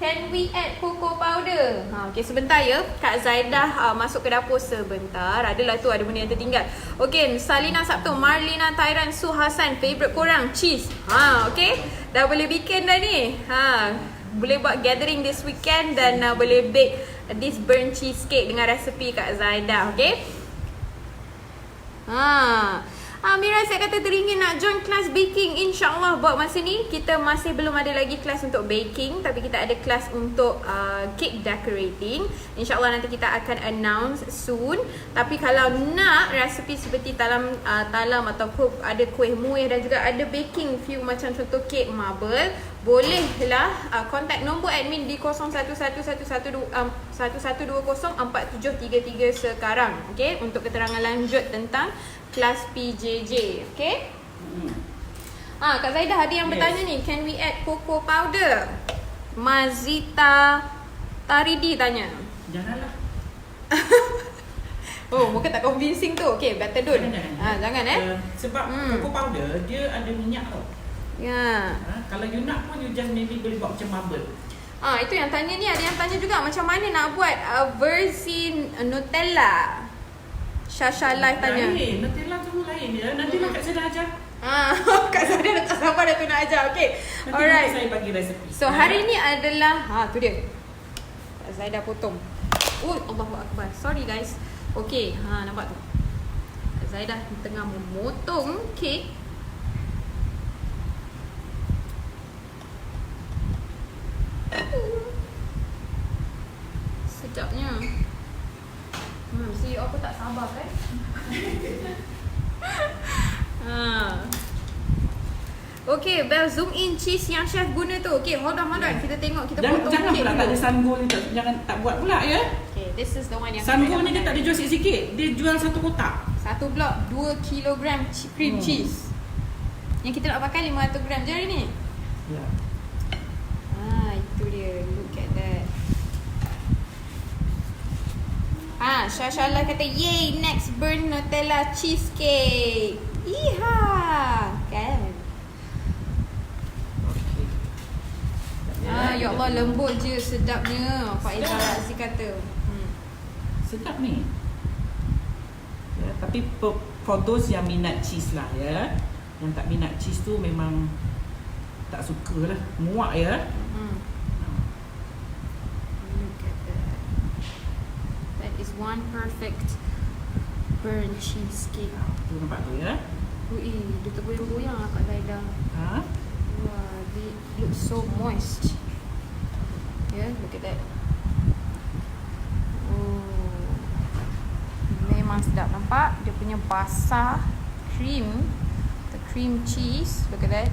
Can we add cocoa powder? Okay, sebentar ya. Kak Zaidah masuk ke dapur sebentar. Adalah tu, ada benda yang tertinggal. Okay, Salina Sabtu, Marlina Tairan, Su Hasan, favorite korang cheese. Okay, dah boleh bikin dah ni. Boleh buat gathering this weekend dan boleh bake this burnt cheesecake dengan resepi Kak Zaidah. Okay. Mira saya kata teringin nak join kelas baking. InsyaAllah buat masa ni kita masih belum ada lagi kelas untuk baking, tapi kita ada kelas untuk cake decorating. InsyaAllah nanti kita akan announce soon. Tapi kalau nak resepi seperti talam atau ada kuih muih dan juga ada baking few macam contoh cake marble, bolehlah contact nombor admin di 0111204733 sekarang. Okay, untuk keterangan lanjut tentang kelas PJJ. Okay. Kak Zaidah ada yang bertanya ni, can we add cocoa powder? Mazita Taridi tanya. Janganlah. Muka tak convincing tu. Okay, better don't. Jangan sebab cocoa powder dia ada minyak tau. Ya. Kalau you nak pun you just maybe boleh buat macam marble. Itu yang tanya ni, ada yang tanya juga macam mana nak buat versi Nutella. Shasha Live tanya. Lain, Nutella tu lain ya. Nanti nak Kak Zaida ajar. Kak Zaida dah tak sabar dah tu nak ajar. Okay. Nanti Alright. saya bagi resepi. So hari ni adalah tu dia. Kak Zaida potong. Allahu Akbar. Sorry guys. Okay, nampak tu. Kak Zaida tengah memotong kek. Sedapnya. CEO aku tak sabar kan? Okay, Bel, zoom in cheese yang chef guna tu. Okay, hold on. Kita tengok, kita potong Jangan kek pula dulu. tak ada Sango ni, jangan tak buat pula ya. Okay, this is the one yang Sango kita ni dia tak ada jual sikit-sikit. Dia jual satu kotak. satu blok 2 kilogram cream cheese. Yang kita nak pakai 500 gram je hari ni. Ya. Itu dia. Look at that. Shashala kata, yay, next burn Nutella cheesecake. Iha. Kan? Okey. Ya Allah, lembut je, sedapnya. Faizal Razi kata. Sedap ni. Ya, tapi for those yang minat cheese lah ya. Yang tak minat cheese tu memang tak suka lah. Muak ya. Look at that. That is one perfect burnt cheesecake. Tu nampak tu ya. Dia tergoyang-goyang lah Kak Zaida. Wah, they look so moist. Yeah, look at that. Memang sedap, nampak? Dia punya basah cream, the cream cheese. Look at that.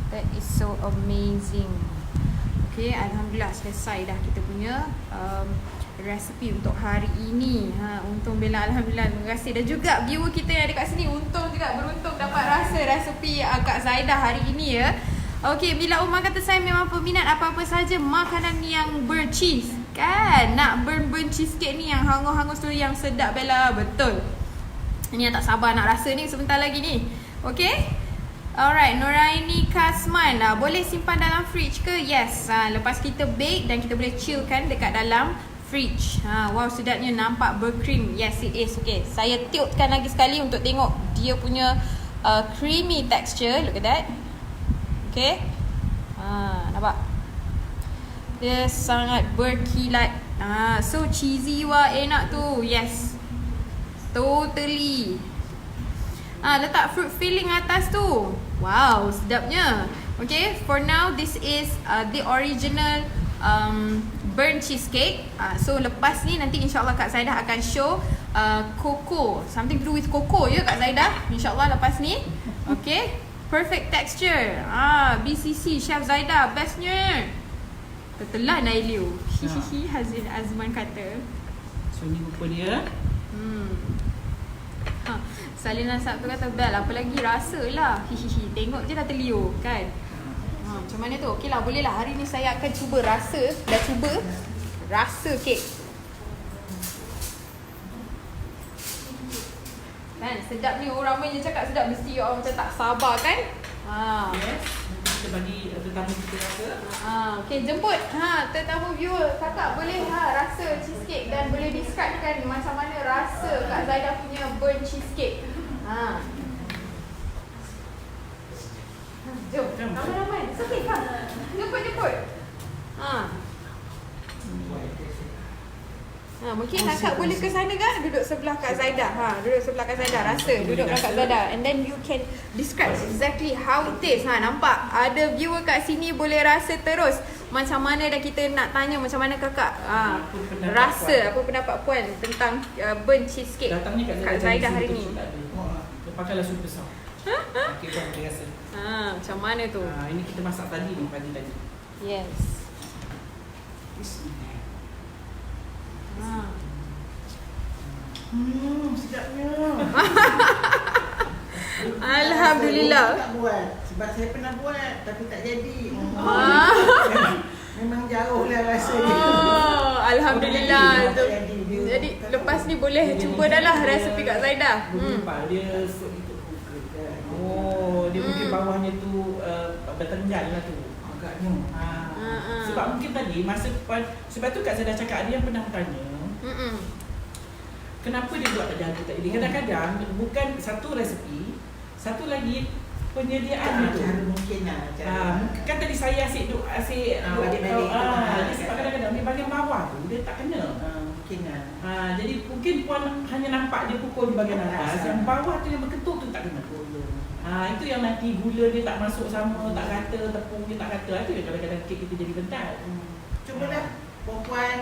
That is so amazing. Okay, Alhamdulillah selesai dah kita punya resepi untuk hari ini. Untung Bella, Alhamdulillah, terima kasih. Dan juga viewer kita yang ada kat sini, untung juga, beruntung dapat rasa resepi Kak Zaida hari ini ya. Okay, bila Umar kata saya memang peminat apa-apa saja makanan yang ber-cheese. Kan? Nak burn cheesecake ni yang hangus-hangus tu yang sedap Bella. Betul. Ini yang tak sabar nak rasa ni sebentar lagi ni. Okay? Alright, Noraini Kasman. Boleh simpan dalam fridge ke? Yes. Lepas kita bake dan kita boleh chillkan dekat dalam fridge. Wow, sedapnya, nampak berkream. Yes, it is. Okay, saya tiltkan lagi sekali untuk tengok dia punya creamy texture. Look at that. Okay. Nampak? Dia sangat berkilat. So cheesy wah, enak tu. Yes. Totally. Letak fruit filling atas tu. Wow, sedapnya. Okay, for now this is the original burnt cheesecake. So lepas ni nanti insyaAllah Kak Zaida akan show cocoa. Something to do with cocoa ya Kak Zaida, insyaAllah lepas ni. Okay, perfect texture. BCC Chef Zaida bestnya. Tertelan Ailio. Hihihi, Hazin Azman kata. So ni rupa dia. Salina Sabtu kata, Bel, apa lagi rasa lah. Hihihi, tengok je dah terliur kan. Macam mana tu? Okey lah, boleh lah. Hari ni saya akan cuba rasa. Dah cuba rasa kek. Kan, sedap ni. Orang ramai je cakap sedap. Mesti orang macam tak sabar kan. Yes. Kita bagi tetamu kita rasa. Okey, jemput tetamu viewer. Kakak boleh rasa cheesecake dan boleh describekan macam mana rasa Kak Zaida punya burnt cheesecake. Jom, ramai-ramai. Okey, come. Jemput. Mungkin kakak boleh ke sana kan? Duduk sebelah Kak Zaida. Duduk sebelah Kak Zaida. Rasa. Duduk dengan Kak Zaida. And then you can describe exactly how it tastes. Nampak? Ada viewer kat sini boleh rasa terus. Macam mana dah kita nak tanya macam mana kakak rasa. Apa pendapat puan tentang burnt cheesecake Kak Zaida hari ni. Dia pakailah sup besar. Okey, buat dia rasa. Macam mana tu? Ini kita masak tadi ni, pagi tadi. Yes. Sedapnya. Alhamdulillah. Saya tak buat. Sebab saya pernah buat tapi tak jadi. Memang jauh lah rasanya. Alhamdulillah. Tak jadi. Jadi lepas ni boleh cuba dah lah resepi Kak Zaida. Dia dia mungkin bawahnya tu bertenggal lah tu. agaknya. Sebab mungkin tadi masa sebab tu Kak Zah dah cakap, ada yang pernah tanya kenapa dia buat jaga tadi. Kadang-kadang bukan satu resepi, satu lagi penyediaan itu. Cara mungkin lah. Kan tadi saya asyik balik-balik. sebab kadang-kadang di bahagian bawah tu dia tak kena. Mungkin lah. Jadi mungkin puan hanya nampak dia pukul di bahagian atas, yang bawah tu yang berketuk tu tak kena. Itu yang nanti gula dia tak masuk sama, tak rata, tepung dia tak rata. Itu yang kadang-kadang kek kita jadi bentar. Cubalah perempuan,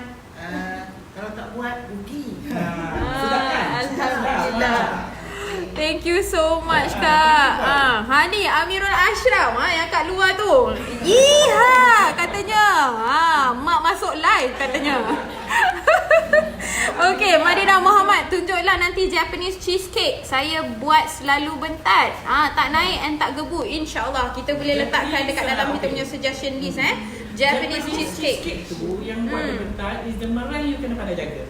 kalau tak buat rugi. Sedap kan? Alhamdulillah. Thank you so much Kak. Ni Amirul Ashraf yang kat luar tu. Iha katanya. Mak masuk live katanya. Okey, Madinah Muhammad, tunjuklah nanti Japanese cheesecake. Saya buat selalu bentat. Tak naik and tak gebuk. InsyaAllah kita boleh letakkan dekat dalam kita punya suggestion list Japanese cheesecake tu yang buat bentat is the meringue you kena pandai jaga.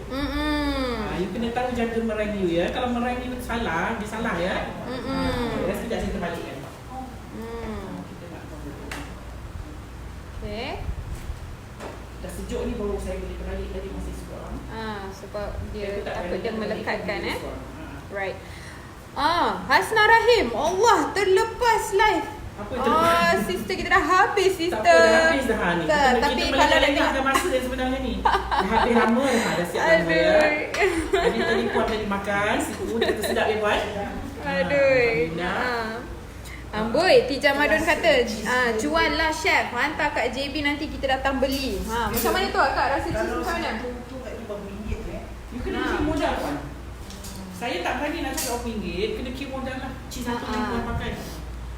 You kena tahu jaga meringue you ya. Kalau meringue you salah, dia salah ya. Sekejap saya terbalikkan. Kita nak tahu. Okay. Dah sejuk ni baru saya boleh terbalik, tadi masih sekarang. Sebab dia takut dia melekatkan Right. Hasna Rahim, Allah terlepas live. Apa terlepas? Sister kita dah habis, sister. Tak apa, dah habis dah ni. Tapi kita kalau melengahkan masa yang sebenarnya ni. Dah habis lama dah siap lama ya. Jadi tadi puan tadi makan, seafood kita sedap ya puan. Boy, Tija Madun kata jual lah chef, hantar kat JB nanti kita datang beli. Macam mana tu Kak, rasa cheese macam mana? Tu kat RM5 You kena kira modal puan. Saya tak berani nak cakap RM1, kena kira modal lah. Cheese satu yang puan pakai.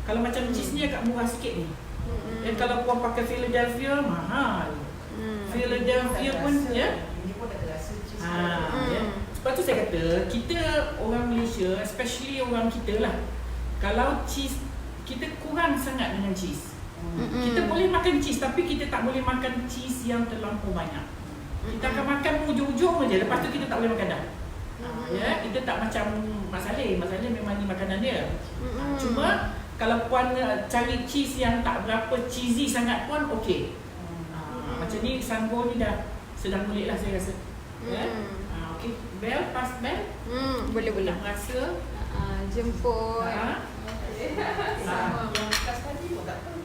Kalau macam cheese ni agak murah sikit ni. Kalau puan pakai Philadelphia, mahal. Philadelphia pun ya. Ini pun dah terasa cheese. Ya. Sebab tu saya kata, kita orang Malaysia, especially orang kita lah, kalau cheese, kita kurang sangat dengan cheese. Kita boleh makan cheese, tapi kita tak boleh makan cheese yang terlampau banyak. Kita akan makan ujung-ujung aja, lepas tu kita tak boleh makan dah. Ya, kita tak macam Mak Saleh memang ni makanan dia. Cuma kalau puan cari cheese yang tak berapa cheesy sangat pun okey. Macam ni Sanggo ni dah sedang kulit lah saya rasa. Ya. Okey, bell, pas bell. Boleh. Nak rasa Jemput.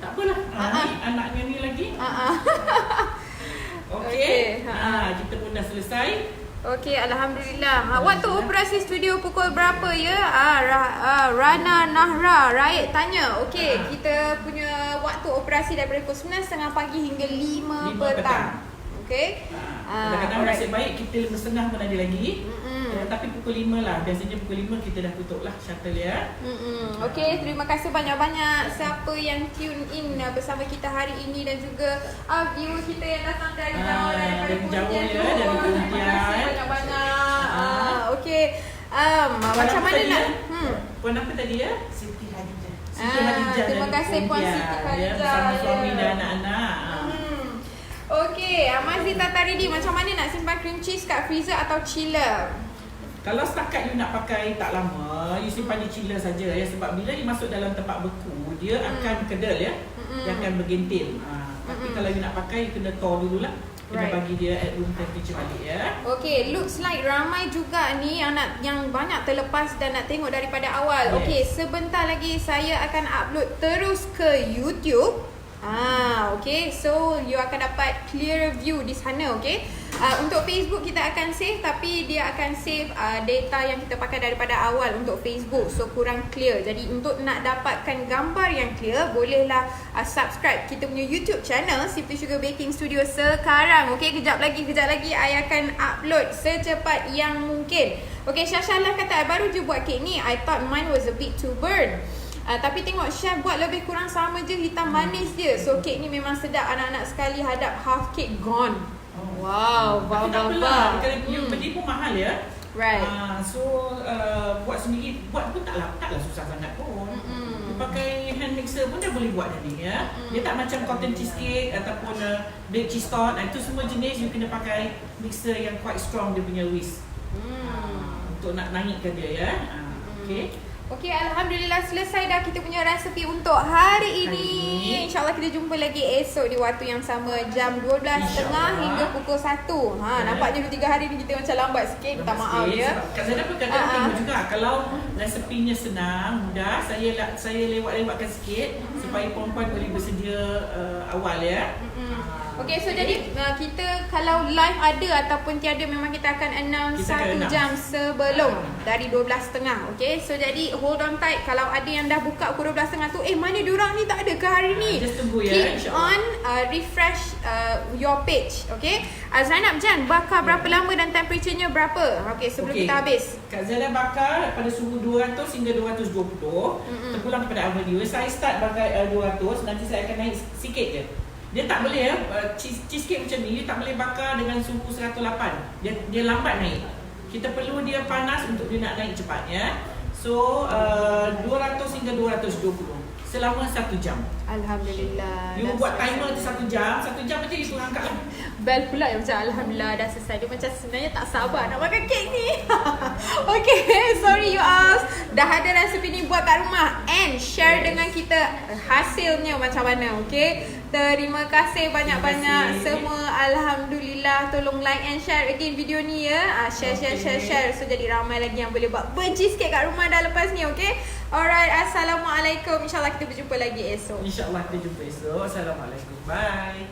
Tak apalah. Ni anaknya ni lagi. Okey. Kita pun dah selesai. Okey, alhamdulillah. Waktu operasi studio pukul berapa ya? Rana Nahra Raid tanya. Okey, kita punya waktu operasi daripada pukul 9.30 pagi hingga 5 petang. Okey. Kadang-kadang nasib baik kita 5.30 pun ada lagi. Tapi pukul 5 lah. Biasanya pukul 5 kita dah tutup lah shuttle ya. Okey, terima kasih banyak-banyak siapa yang tune in bersama kita hari ini dan juga viewer kita yang datang dari jauh daripada Pontian. Dari Pontian. Terima kasih banyak-banyak. Okey. Macam mana nak Puan apa tadi ya? Siti Hadijah. Siti Hadijah. Terima kasih Puan Siti Hadijah. Bersama suami dan anak-anak. Okey, Amazi Tataridi, macam mana nak simpan cream cheese kat freezer atau chiller? Kalau setakat you nak pakai tak lama, you simpan di chiller saja ya, sebab bila you masuk dalam tempat beku, dia akan kedel ya. Dia akan bergentil. Tapi kalau you nak pakai, you kena thaw dululah. Kena bagi dia at room temperature balik ya. Okay, looks like ramai juga ni yang banyak terlepas dan nak tengok daripada awal. Okay, sebentar lagi saya akan upload terus ke YouTube. Okay, so you akan dapat clear view di sana, okay. Untuk Facebook kita akan save, tapi dia akan save data yang kita pakai daripada awal untuk Facebook, so kurang clear. Jadi untuk nak dapatkan gambar yang clear, bolehlah subscribe kita punya YouTube channel Simply Sugar Baking Studio sekarang. Okay, kejap lagi I akan upload secepat yang mungkin. Okay, Syashalah kata, baru je buat kek ni, I thought mine was a bit too burn. Tapi tengok chef buat lebih kurang sama je, hitam manis je. So kek ni memang sedap, anak-anak sekali hadap half cake gone. Wow, Tapi tak apalah, kalau beli pun mahal ya. Right. So buat sendiri, buat pun taklah susah sangat pun. Pakai hand mixer pun dah boleh buat dah ni ya. Dia tak macam cotton cheesecake ataupun baked cheese tart. Itu semua jenis you kena pakai mixer yang quite strong dia punya whisk. Untuk nak naikkan dia ya. Okay. Okey, Alhamdulillah selesai dah kita punya resepi untuk hari ini. InsyaAllah kita jumpa lagi esok di waktu yang sama jam 12.30 hingga pukul 1. Nampaknya 2-3 hari ni kita macam lambat sikit. Minta maaf ya. Kak Zainab pun kadang-kadang tengok juga. Kalau resepinya senang, mudah, saya lewat-lewatkan sikit supaya perempuan boleh bersedia awal ya. Okey, so jadi kita kalau live ada ataupun tiada memang kita akan announce Kita akan 1 jam sebelum dari 12.30. Okey, so jadi hold on tight. Kalau ada yang dah buka pukul 12.30 tu, mana diorang ni tak ada ke hari ni? Just tunggu ya, Keep insyaAllah. on refresh your page. Okey, Zainab Jan bakar berapa lama dan temperaturenya berapa? Okey, sebelum kita habis. Kak Zainab bakar pada suhu 200 hingga 220. Terpulang kepada awal dia. Saya start bakar 200, nanti saya akan naik sikit je. Dia tak boleh ya, cheesecake macam ni dia tak boleh bakar dengan suhu 108. Dia lambat naik. Kita perlu dia panas untuk dia nak naik cepat ya. So 200 hingga 220 selama 1 jam. Alhamdulillah. You dah buat selesai. timer tu 1 jam, 1 jam aja you angkat lah. Bel pula yang macam Alhamdulillah dah selesai. Dia macam sebenarnya tak sabar nak makan kek ni. Okay, sorry you all. Dah ada resepi ni buat kat rumah. And share dengan kita hasilnya macam mana. Okay, terima kasih banyak-banyak semua. Alhamdulillah. Tolong like and share again video ni ya. Share. So jadi ramai lagi yang boleh buat cheesecake kat rumah dah lepas ni. Okay, alright. Assalamualaikum. InsyaAllah kita berjumpa lagi esok. InsyaAllah kita jumpa esok. Assalamualaikum. Bye.